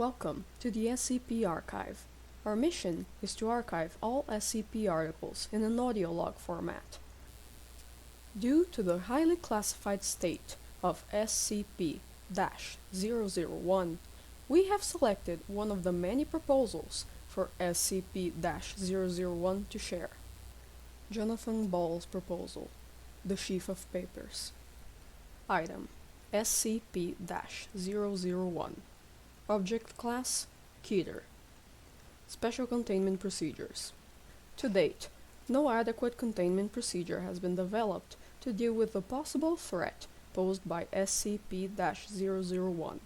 Welcome to the SCP Archive. Our mission is to archive all SCP articles in an audio log format. Due to the highly classified state of SCP-001, we have selected one of the many proposals for SCP-001 to share. Jonathan Ball's proposal, The Sheaf of Papers. Item SCP-001. Object Class Keter. Special Containment Procedures. To date, no adequate containment procedure has been developed to deal with the possible threat posed by SCP-001.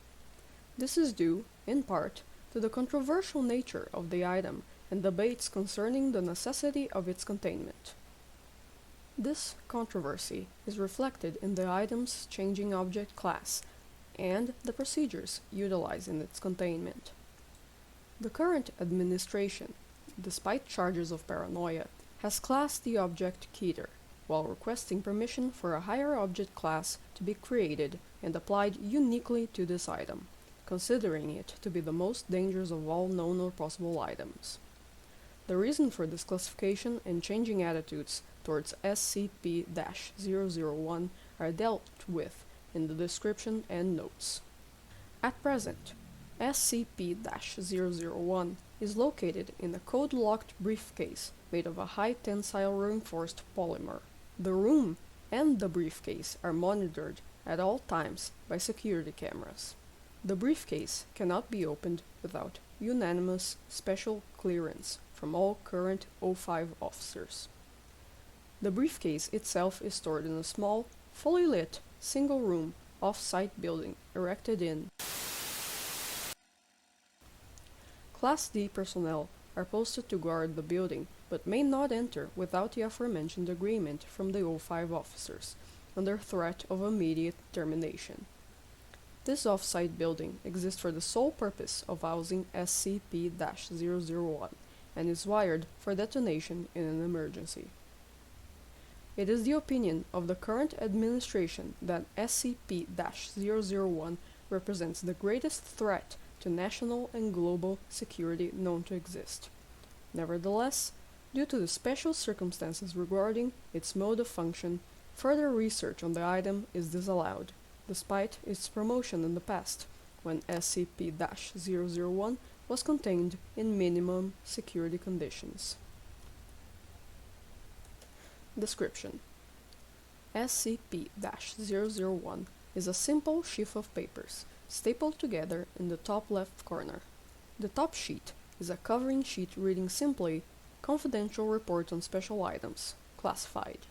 This is due, in part, to the controversial nature of the item and debates concerning the necessity of its containment. This controversy is reflected in the item's changing object class and the procedures utilized in its containment. The current administration, despite charges of paranoia, has classed the object Keter, while requesting permission for a higher object class to be created and applied uniquely to this item, considering it to be the most dangerous of all known or possible items. The reason for this classification and changing attitudes towards SCP-001 are dealt with in the description and notes. At present, SCP-001 is located in a code-locked briefcase made of a high-tensile reinforced polymer. The room and the briefcase are monitored at all times by security cameras. The briefcase cannot be opened without unanimous special clearance from all current O5 officers. The briefcase itself is stored in a small, fully lit, single-room, off-site building erected in. Class D personnel are posted to guard the building, but may not enter without the aforementioned agreement from the O5 officers, under threat of immediate termination. This off-site building exists for the sole purpose of housing SCP-001 and is wired for detonation in an emergency. It is the opinion of the current administration that SCP-001 represents the greatest threat to national and global security known to exist. Nevertheless, due to the special circumstances regarding its mode of function, further research on the item is disallowed, despite its promotion in the past, when SCP-001 was contained in minimum security conditions. Description: SCP-001 is a simple sheaf of papers, stapled together in the top left corner. The top sheet is a covering sheet reading simply, "Confidential Report on Special Items, Classified."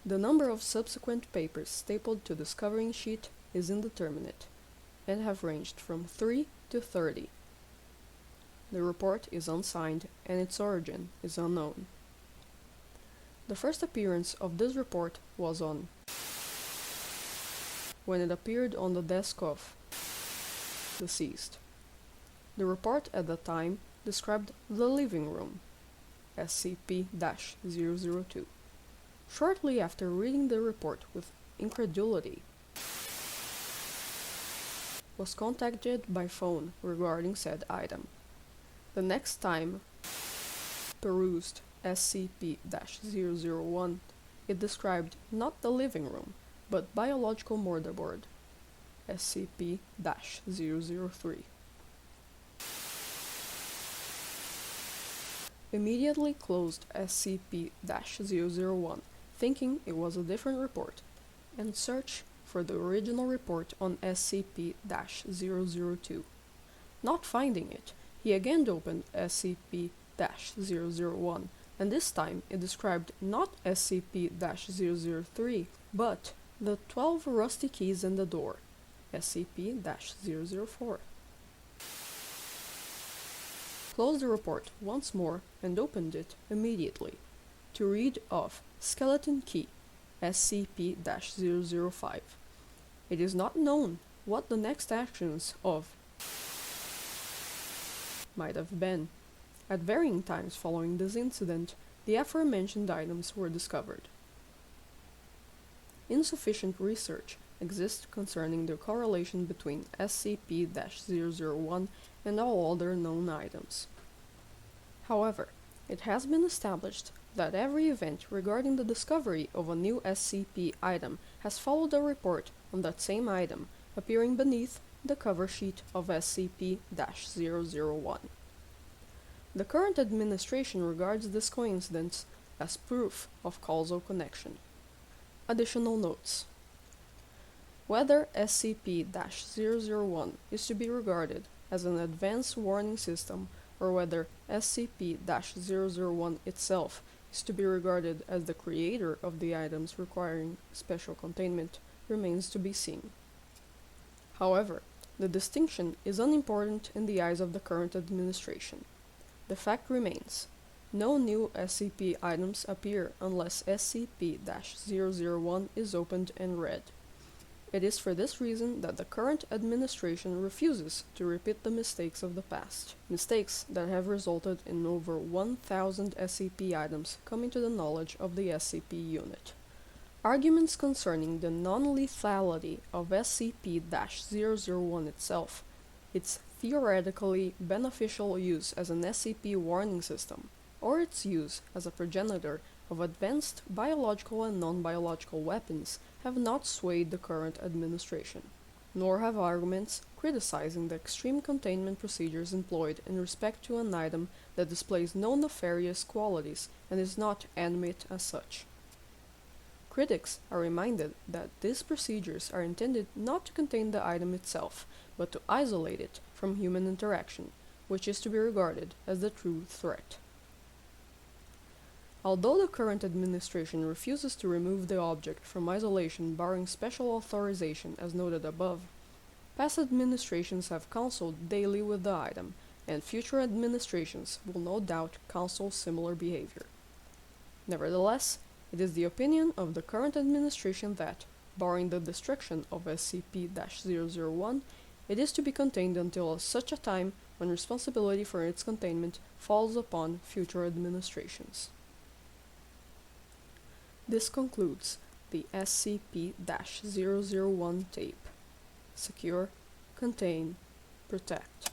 The number of subsequent papers stapled to this covering sheet is indeterminate, and have ranged from 3 to 30. The report is unsigned, and its origin is unknown. The first appearance of this report was on when it appeared on the desk of deceased. The report at that time described the living room, SCP-002. Shortly after reading the report with incredulity, was contacted by phone regarding said item. The next time perused SCP-001, it described not the living room, but biological motherboard, SCP-003. Immediately closed SCP-001, thinking it was a different report, and searched for the original report on SCP-002. Not finding it, he again opened SCP-001, and this time it described not SCP-003, but the 12 rusty keys in the door, SCP-004. Closed the report once more and opened it immediately, to read of Skeleton Key, SCP-005. It is not known what the next actions of might have been. At varying times following this incident, the aforementioned items were discovered. Insufficient research exist concerning the correlation between SCP-001 and all other known items. However, it has been established that every event regarding the discovery of a new SCP item has followed a report on that same item appearing beneath the cover sheet of SCP-001. The current administration regards this coincidence as proof of causal connection. Additional notes. Whether SCP-001 is to be regarded as an advanced warning system or whether SCP-001 itself is to be regarded as the creator of the items requiring special containment remains to be seen. However, the distinction is unimportant in the eyes of the current administration. The fact remains, no new SCP items appear unless SCP-001 is opened and read. It is for this reason that the current administration refuses to repeat the mistakes of the past, mistakes that have resulted in over 1,000 SCP items coming to the knowledge of the SCP unit. Arguments concerning the non-lethality of SCP-001 itself, its theoretically beneficial use as an SCP warning system, or its use as a progenitor of advanced biological and non-biological weapons have not swayed the current administration, nor have arguments criticizing the extreme containment procedures employed in respect to an item that displays no nefarious qualities and is not animate as such. Critics are reminded that these procedures are intended not to contain the item itself, but to isolate it from human interaction, which is to be regarded as the true threat. Although the current administration refuses to remove the object from isolation barring special authorization as noted above, past administrations have counseled daily with the item, and future administrations will no doubt counsel similar behavior. Nevertheless, it is the opinion of the current administration that, barring the destruction of SCP-001, it is to be contained until such a time when responsibility for its containment falls upon future administrations. This concludes the SCP-001 tape. Secure, contain, protect.